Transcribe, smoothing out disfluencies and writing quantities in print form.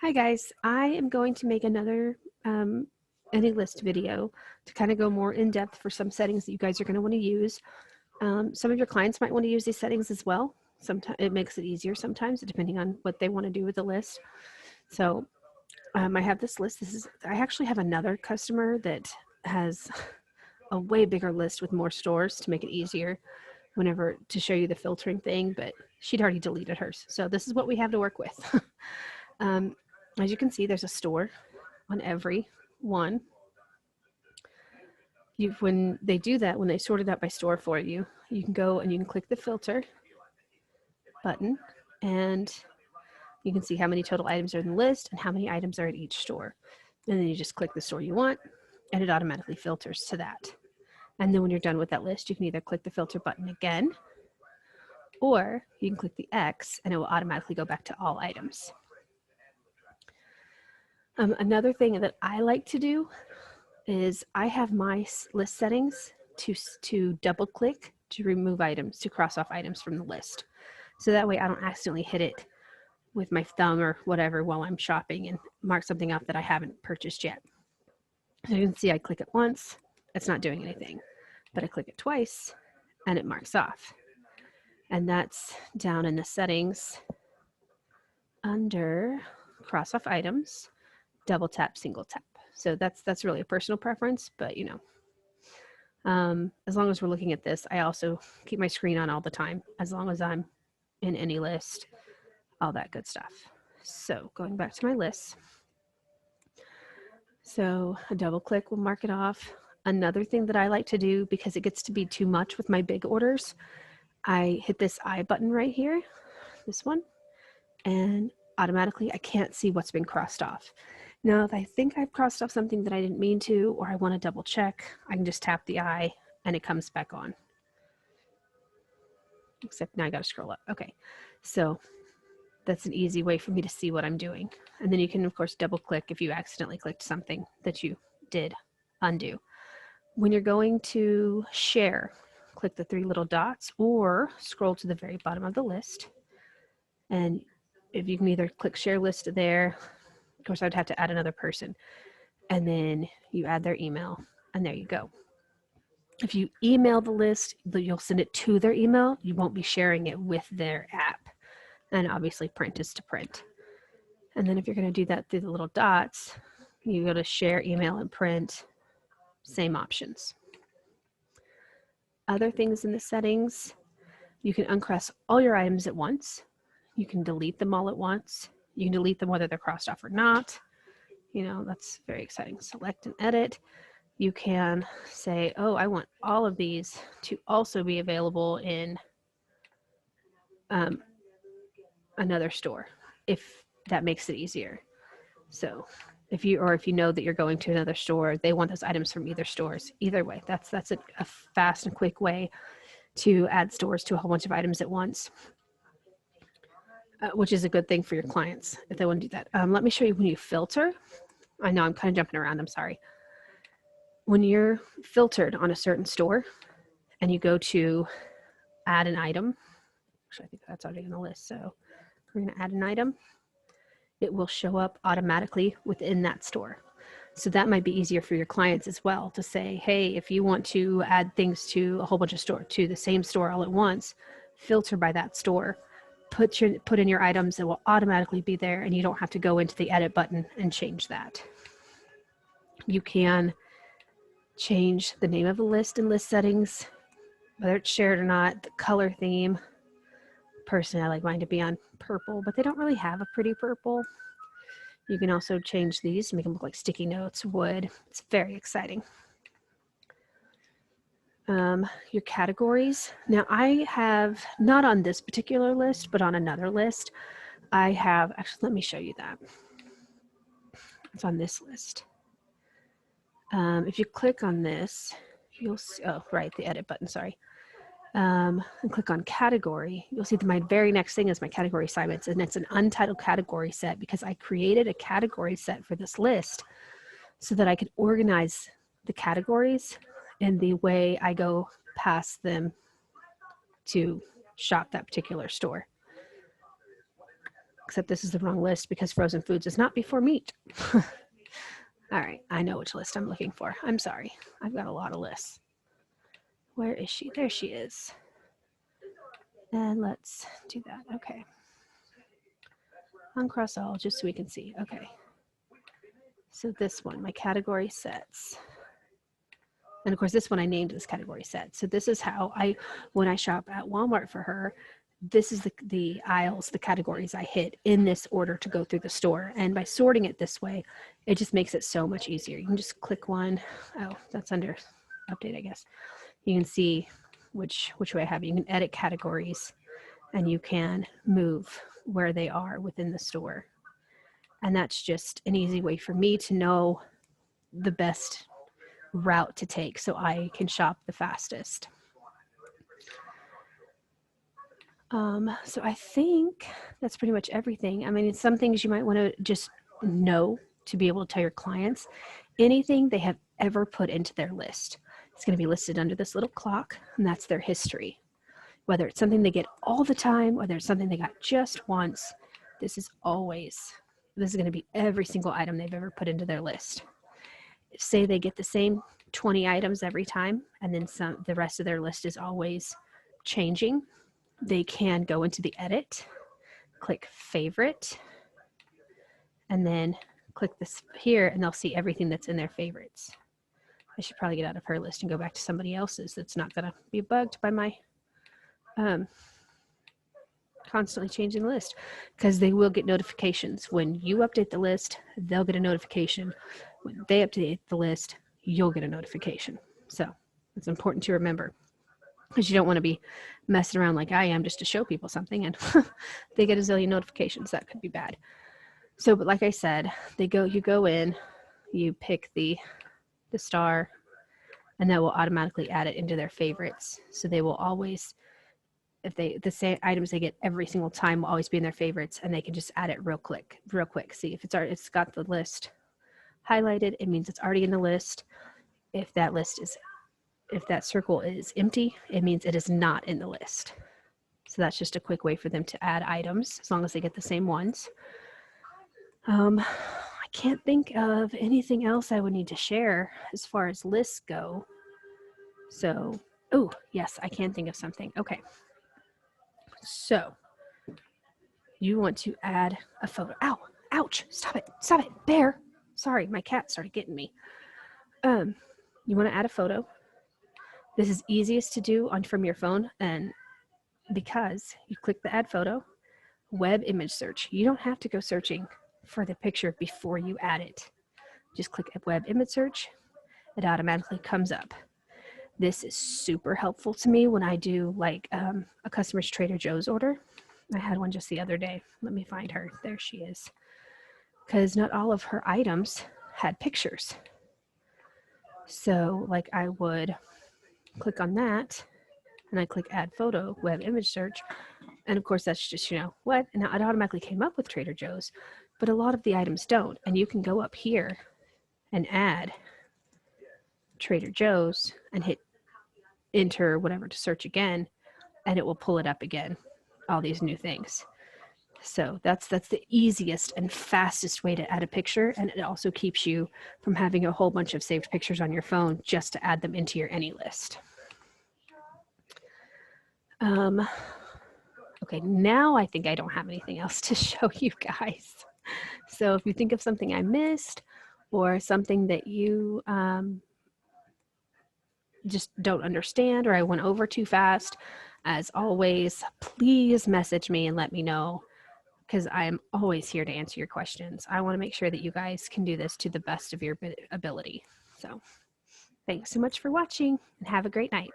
Hi guys, I am going to make another AnyList video to kind of go more in depth for some settings that you guys are going to want to use. Some of your clients might want to use these settings as well. Sometimes it makes it easier sometimes depending on what they want to do with the list. So I have this list. I actually have another customer that has a way bigger list with more stores to make it easier whenever to show you the filtering thing, but she'd already deleted hers. So this is what we have to work with. As you can see, there's a store on every one. When they do that, when they sort it out by store for you, you can go and you can click the filter button and you can see how many total items are in the list and how many items are at each store. And then you just click the store you want and it automatically filters to that. And then when you're done with that list, you can either click the filter button again or you can click the X and it will automatically go back to all items. Another thing that I like to do is I have my list settings to double click to remove items, to cross off items from the list. So that way I don't accidentally hit it with my thumb or whatever while I'm shopping and mark something off that I haven't purchased yet. So you can see I click it once, it's not doing anything, but I click it twice and it marks off. And that's down in the settings under cross off items, double tap, single tap. So that's really a personal preference, but you know, as long as we're looking at this, I also keep my screen on all the time, as long as I'm in AnyList, all that good stuff. So going back to my list. So a double click will mark it off. Another thing that I like to do, because it gets to be too much with my big orders, I hit this I button right here, this one, and automatically I can't see what's been crossed off. Now, if I think I've crossed off something that I didn't mean to, or I want to double check, I can just tap the I and it comes back on. Except now I got to scroll up. Okay, so that's an easy way for me to see what I'm doing. And then you can, of course, double click if you accidentally clicked something that you did undo. When you're going to share, click the three little dots or scroll to the very bottom of the list. And if you can either click share list there, of course, I'd have to add another person. And then you add their email, and there you go. If you email the list, you'll send it to their email. You won't be sharing it with their app. And obviously print is to print. And then if you're going to do that through the little dots, you go to share, email, and print, same options. Other things in the settings, you can uncross all your items at once. You can delete them all at once. You can delete them whether they're crossed off or not. You know, that's very exciting. Select and edit. You can say, oh, I want all of these to also be available in another store, if that makes it easier. So if you know that you're going to another store, they want those items from either stores. Either way, that's a fast and quick way to add stores to a whole bunch of items at once, which is a good thing for your clients if they want to do that. Let me show you when you filter. I know I'm kind of jumping around, I'm sorry. When you're filtered on a certain store and you go to add an item, actually I think that's already on the list, so we're going to add an item, it will show up automatically within that store. So that might be easier for your clients as well to say, hey, if you want to add things to a whole bunch of stores, to the same store all at once, filter by that store, put in your items, it will automatically be there and you don't have to go into the edit button and change that. You can change the name of the list in list settings, whether it's shared or not, the color theme. Personally, I like mine to be on purple, but they don't really have a pretty purple. You can also change these to make them look like sticky notes, wood. It's very exciting. Your categories. Now I have, not on this particular list, but on another list, I have, actually, let me show you that. It's on this list. If you click on this, you'll see, oh, right, the edit button, sorry. And click on category, you'll see that my very next thing is my category assignments, and it's an untitled category set because I created a category set for this list so that I could organize the categories in the way I go past them to shop that particular store. except this is the wrong list because frozen foods is not before meat. All right, I know which list I'm looking for. I'm sorry. I've got a lot of lists. Where is she? There she is. And let's do that. Okay. Uncross all just so we can see. Okay. So this one, my category sets. And of course, this one I named this category set. So this is how when I shop at Walmart for her, this is the aisles, the categories I hit in this order to go through the store. And by sorting it this way, it just makes it so much easier. You can just click one. Oh, that's under update, I guess. You can see which way I have it. You can edit categories and you can move where they are within the store. And that's just an easy way for me to know the best route to take so I can shop the fastest. So I think that's pretty much everything. I mean, some things you might want to just know to be able to tell your clients anything they have ever put into their list. It's going to be listed under this little clock, and that's their history. Whether it's something they get all the time, whether it's something they got just once, this is going to be every single item they've ever put into their list. Say they get the same 20 items every time, and then the rest of their list is always changing. They can go into the edit, click favorite, and then click this here, and they'll see everything that's in their favorites. I should probably get out of her list and go back to somebody else's that's not going to be bugged by my constantly changing the list, because they will get notifications. When you update the list, they'll get a notification. When they update the list, you'll get a notification. So it's important to remember, because you don't want to be messing around like I am just to show people something and they get a zillion notifications. That could be bad. So, but like I said, you go in, you pick the star, and that will automatically add it into their favorites. So they will always, if the same items they get every single time will always be in their favorites, and they can just add it real quick. See if it's got the list highlighted, it means it's already in the list. If that circle is empty, it means it is not in the list. So that's just a quick way for them to add items as long as they get the same ones. I can't think of anything else I would need to share as far as lists go. So, oh, yes, I can think of something. Okay. So you want to add a photo. Ow, ouch, stop it, bear. Sorry, my cat started getting me. You want to add a photo. This is easiest to do from your phone, and because you click the add photo, web image search. You don't have to go searching for the picture before you add it. Just click web image search. It automatically comes up. This is super helpful to me when I do like a customer's Trader Joe's order. I had one just the other day. Let me find her. There she is. Because not all of her items had pictures. So like I would click on that, and I click add photo, web image search. And of course that's just, what? And it automatically came up with Trader Joe's, but a lot of the items don't. And you can go up here and add Trader Joe's and hit enter whatever to search again, and it will pull it up again, all these new things. So that's the easiest and fastest way to add a picture, and it also keeps you from having a whole bunch of saved pictures on your phone just to add them into your AnyList. Okay, now I think I don't have anything else to show you guys. So if you think of something I missed or something that you just don't understand, or I went over too fast, as always, please message me and let me know, because I am always here to answer your questions. I want to make sure that you guys can do this to the best of your ability. So thanks so much for watching, and have a great night.